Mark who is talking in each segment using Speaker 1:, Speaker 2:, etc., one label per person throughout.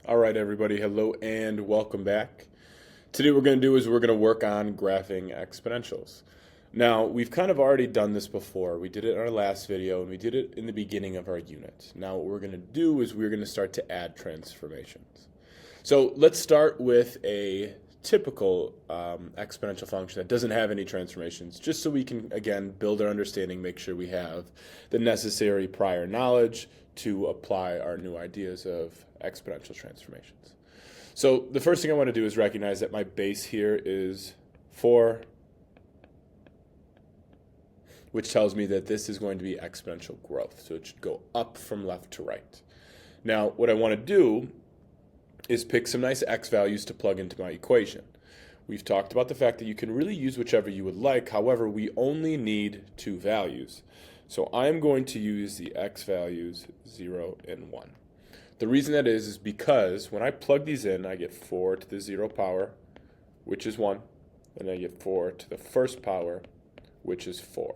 Speaker 1: All right, everybody, hello and welcome back. Today what we're going to do is we're going to work on graphing exponentials. Now, we've kind of already done this before. We did it in our last video and we did it in the beginning of our unit. Now what we're going to do is we're going to start to add transformations. So let's start with a typical exponential function that doesn't have any transformations, just so we can, again, build our understanding, make sure we have the necessary prior knowledge to apply our new ideas of exponential transformations. So the first thing I want to do is recognize that my base here is 4, which tells me that this is going to be exponential growth. So it should go up from left to right. Now, what I want to do is pick some nice x values to plug into my equation. We've talked about the fact that you can really use whichever you would like. However, we only need 2 values. So I'm going to use the x values 0 and 1. The reason that is because when I plug these in, I get 4 to the 0 power, which is 1, and I get 4 to the first power, which is 4.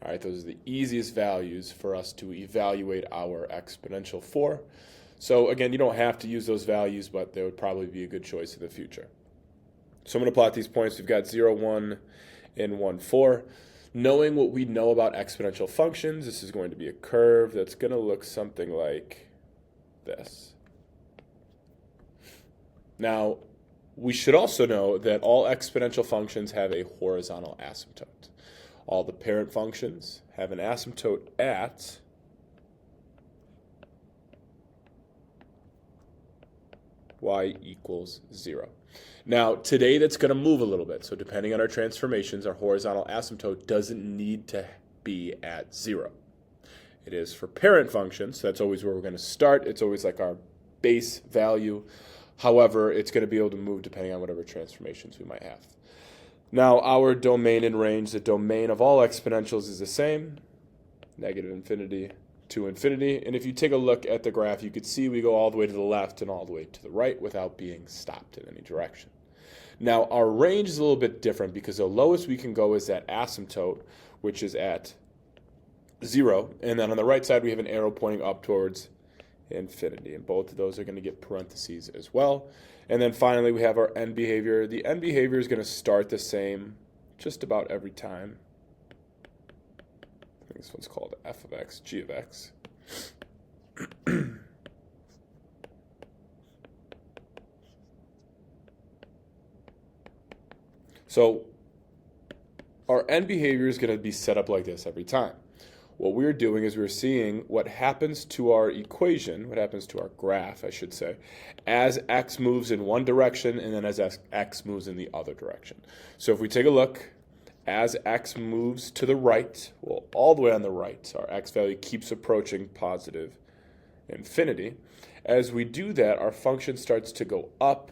Speaker 1: All right, those are the easiest values for us to evaluate our exponential for. So again, you don't have to use those values, but they would probably be a good choice in the future. So I'm going to plot these points. We've got 0, 1, and 1, 4. Knowing what we know about exponential functions, this is going to be a curve that's going to look something like this. Now, we should also know that all exponential functions have a horizontal asymptote. All the parent functions have an asymptote at y equals 0. Now, today that's going to move a little bit. So depending on our transformations, our horizontal asymptote doesn't need to be at 0. It is for parent functions. So that's always where we're going to start. It's always like our base value. However, it's going to be able to move depending on whatever transformations we might have. Now, our domain and range, the domain of all exponentials is the same, negative infinity to infinity. And if you take a look at the graph, you could see we go all the way to the left and all the way to the right without being stopped in any direction. Now, our range is a little bit different because the lowest we can go is that asymptote, which is at 0. And then on the right side, we have an arrow pointing up towards infinity. And both of those are going to get parentheses as well. And then finally, we have our end behavior. The end behavior is going to start the same just about every time. I think this one's called f of x, g of x. So our end behavior is going to be set up like this every time. What we're doing is we're seeing what happens to our equation, what happens to our graph, I should say, as x moves in one direction and then as x moves in the other direction. So if we take a look, as x moves to the right, well, all the way on the right, our x value keeps approaching positive infinity. As we do that, our function starts to go up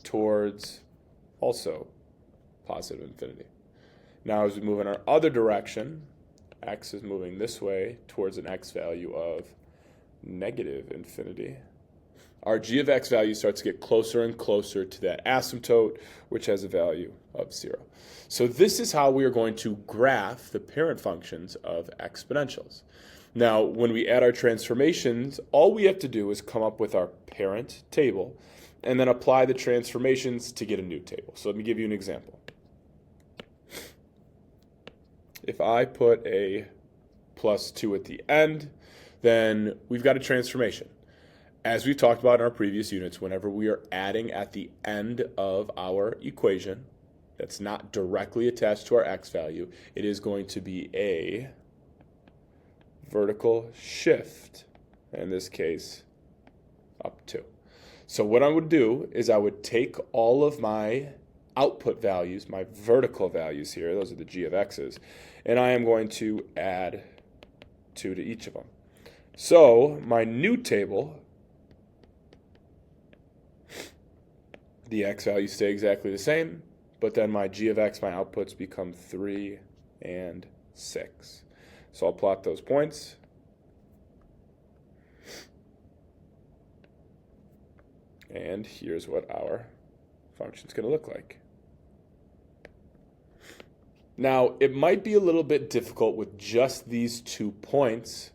Speaker 1: towards also positive infinity. Now as we move in our other direction, x is moving this way towards an x value of negative infinity. Our g of x value starts to get closer and closer to that asymptote, which has a value of 0. So this is how we are going to graph the parent functions of exponentials. Now, when we add our transformations, all we have to do is come up with our parent table and then apply the transformations to get a new table. So let me give you an example. If I put a plus 2 at the end, then we've got a transformation. As we've talked about in our previous units, whenever we are adding at the end of our equation that's not directly attached to our x value, it is going to be a vertical shift, in this case, up 2. So what I would do is I would take all of my output values, my vertical values here, those are the g of x's, and I am going to add 2 to each of them. So my new table, the x values stay exactly the same, but then my g of x, my outputs become 3 and 6. So I'll plot those points. And here's what our function is going to look like. Now, it might be a little bit difficult with just these 2 points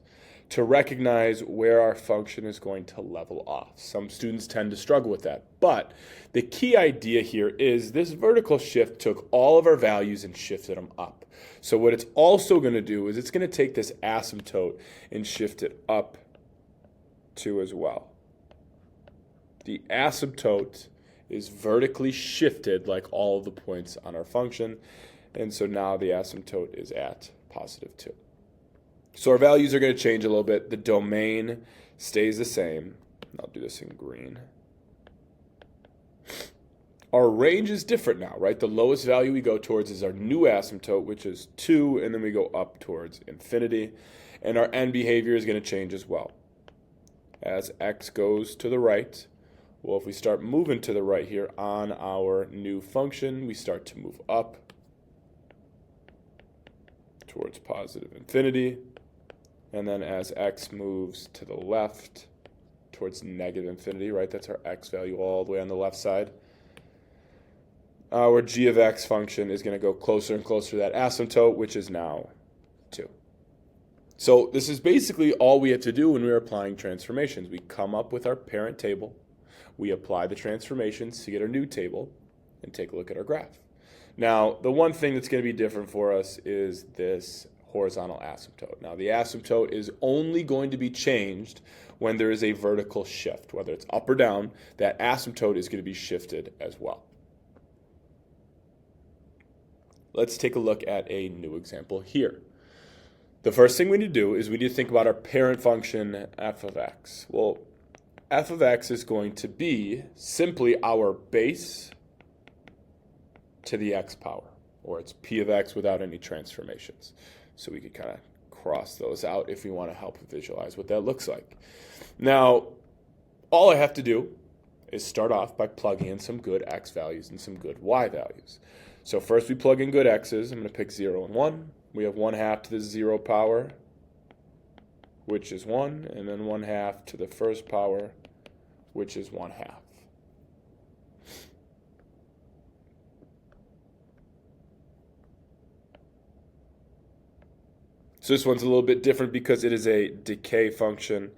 Speaker 1: to recognize where our function is going to level off. Some students tend to struggle with that, but the key idea here is this vertical shift took all of our values and shifted them up. So what it's also going to do is it's going to take this asymptote and shift it up too as well. The asymptote is vertically shifted like all of the points on our function, and so now the asymptote is at positive 2. So our values are going to change a little bit. The domain stays the same. I'll do this in green. Our range is different now, right? The lowest value we go towards is our new asymptote, which is 2, and then we go up towards infinity. And our end behavior is going to change as well. As x goes to the right, well, if we start moving to the right here on our new function, we start to move up towards positive infinity. And then as x moves to the left towards negative infinity, right? That's our x value all the way on the left side. Our g of x function is going to go closer and closer to that asymptote, which is now 2. So this is basically all we have to do when we're applying transformations. We come up with our parent table, we apply the transformations to get our new table, and take a look at our graph. Now, the one thing that's going to be different for us is this horizontal asymptote. Now, the asymptote is only going to be changed when there is a vertical shift. Whether it's up or down, that asymptote is going to be shifted as well. Let's take a look at a new example here. The first thing we need to do is we need to think about our parent function f of x. Well, f of x is going to be simply our base to the x power, or it's p of x without any transformations. So we could kind of cross those out if we want to help visualize what that looks like. Now, all I have to do is start off by plugging in some good x values and some good y values. So first we plug in good x's. I'm going to pick 0 and 1. We have 1/2 to the 0 power, which is 1, and then 1/2 to the first power, which is 1/2. So this one's a little bit different because it is a decay function.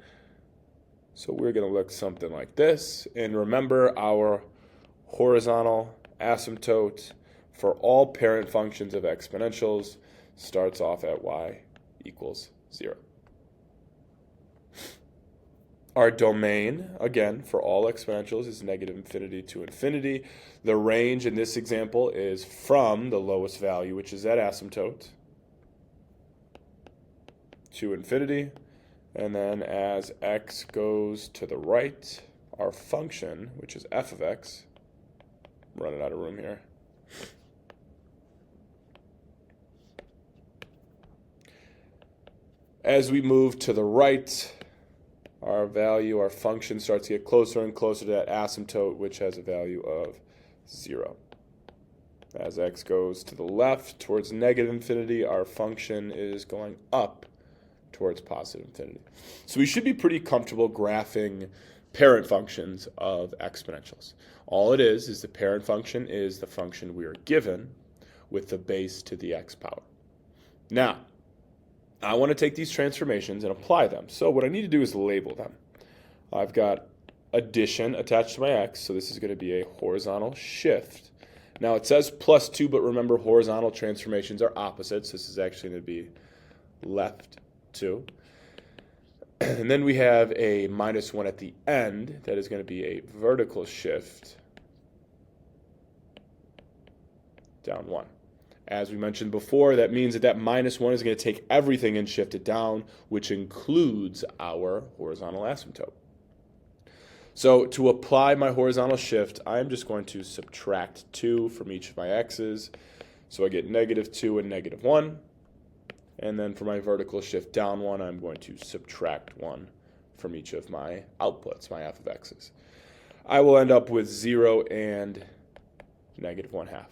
Speaker 1: So we're going to look something like this. And remember, our horizontal asymptote for all parent functions of exponentials starts off at y equals 0. Our domain, again, for all exponentials is negative infinity to infinity. The range in this example is from the lowest value, which is that asymptote, to infinity, and then as x goes to the right, our function, which is f of x, I'm running out of room here, as we move to the right, our value, our function starts to get closer and closer to that asymptote, which has a value of 0. As x goes to the left towards negative infinity, our function is going up towards positive infinity. So we should be pretty comfortable graphing parent functions of exponentials. All it is the parent function is the function we are given with the base to the x power. Now, I want to take these transformations and apply them. So what I need to do is label them. I've got addition attached to my x, so this is going to be a horizontal shift. Now it says +2, but remember horizontal transformations are opposites. This is actually going to be left 2. And then we have a -1 at the end. That is going to be a vertical shift down 1. As we mentioned before, that means that that -1 is going to take everything and shift it down, which includes our horizontal asymptote. So to apply my horizontal shift, I'm just going to subtract 2 from each of my x's. So I get -2 and -1. And then for my vertical shift down 1, I'm going to subtract 1 from each of my outputs, my f of x's. I will end up with 0 and -1/2.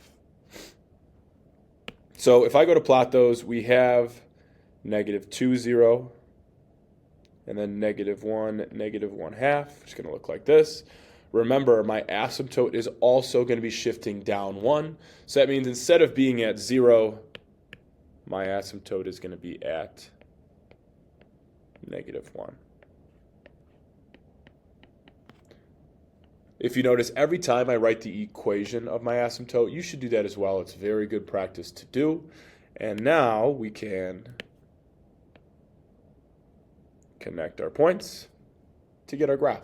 Speaker 1: So if I go to plot those, we have -2, 0, and then -1, -1/2, which is going to look like this. Remember, my asymptote is also going to be shifting down 1. So that means instead of being at 0, my asymptote is going to be at -1. If you notice, every time I write the equation of my asymptote, you should do that as well. It's very good practice to do. And now we can connect our points to get our graph.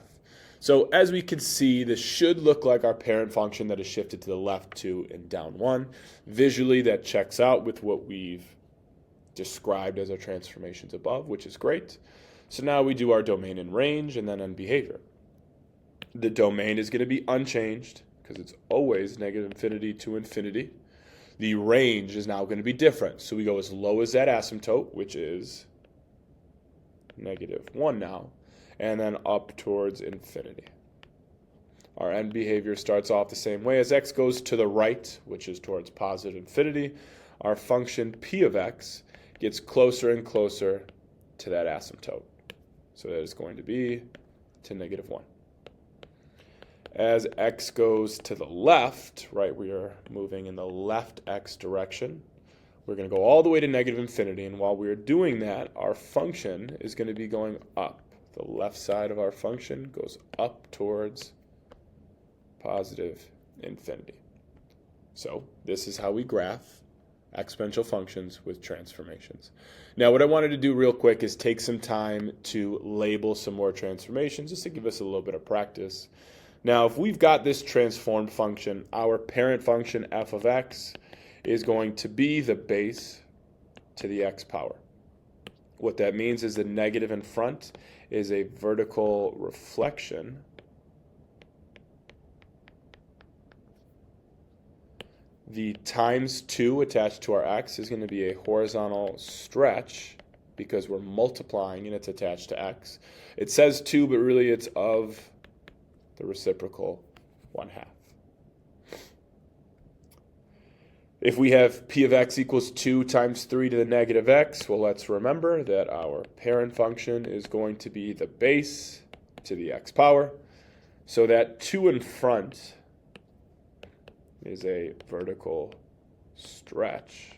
Speaker 1: So as we can see, this should look like our parent function that is shifted to the left 2 and down 1. Visually, that checks out with what we've described as our transformations above, which is great. So now we do our domain and range and then end behavior. The domain is going to be unchanged because it's always -infinity to infinity. The range is now going to be different. So we go as low as that asymptote, which is -1 now, and then up towards infinity. Our end behavior starts off the same way. As x goes to the right, which is towards positive infinity, our function p of x gets closer and closer to that asymptote. So that is going to be to -1. As x goes to the left, right, we are moving in the left x direction. We're going to go all the way to -infinity, and while we're doing that, our function is going to be going up. The left side of our function goes up towards positive infinity. So this is how we graph exponential functions with transformations. Now, what I wanted to do real quick is take some time to label some more transformations just to give us a little bit of practice. Now, if we've got this transformed function, our parent function f of x is going to be the base to the x power. What that means is the negative in front is a vertical reflection the times 2 attached to our x is going to be a horizontal stretch because we're multiplying and it's attached to x. It says 2, but really it's of the reciprocal 1/2. If we have p of x equals 2 times 3 to the negative x, well, let's remember that our parent function is going to be the base to the x power. So that 2 in front is a vertical stretch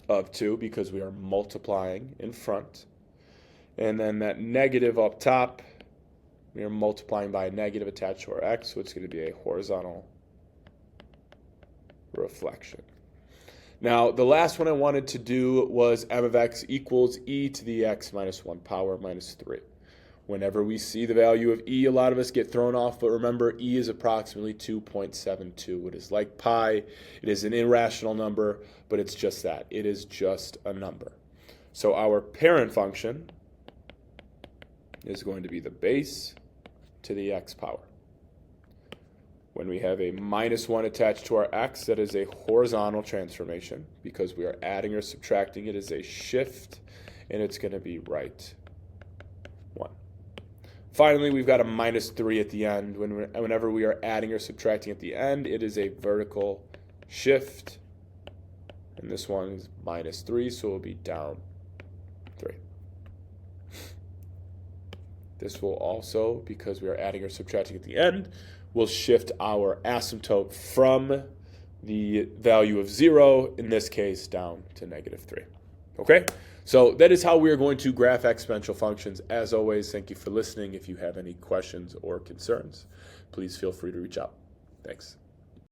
Speaker 1: of 2 because we are multiplying in front. And then that negative up top, we are multiplying by a negative attached to our x, so it's going to be a horizontal reflection. Now, the last one I wanted to do was m of x equals e to the x minus 1 power minus 3. Whenever we see the value of e, a lot of us get thrown off, but remember, e is approximately 2.72. It is like pi. It is an irrational number, but it's just that. It is just a number. So our parent function is going to be the base to the x power. When we have a minus 1 attached to our x, that is a horizontal transformation because we are adding or subtracting. It is a shift, and it's going to be right 1. Finally, we've got a minus 3 at the end. Whenever we are adding or subtracting at the end, it is a vertical shift, and this one is minus 3, so it will be down 3. This will also, because we are adding or subtracting at the end, will shift our asymptote from the value of 0, in this case, down to -3. Okay? So that is how we are going to graph exponential functions. As always, thank you for listening. If you have any questions or concerns, please feel free to reach out. Thanks.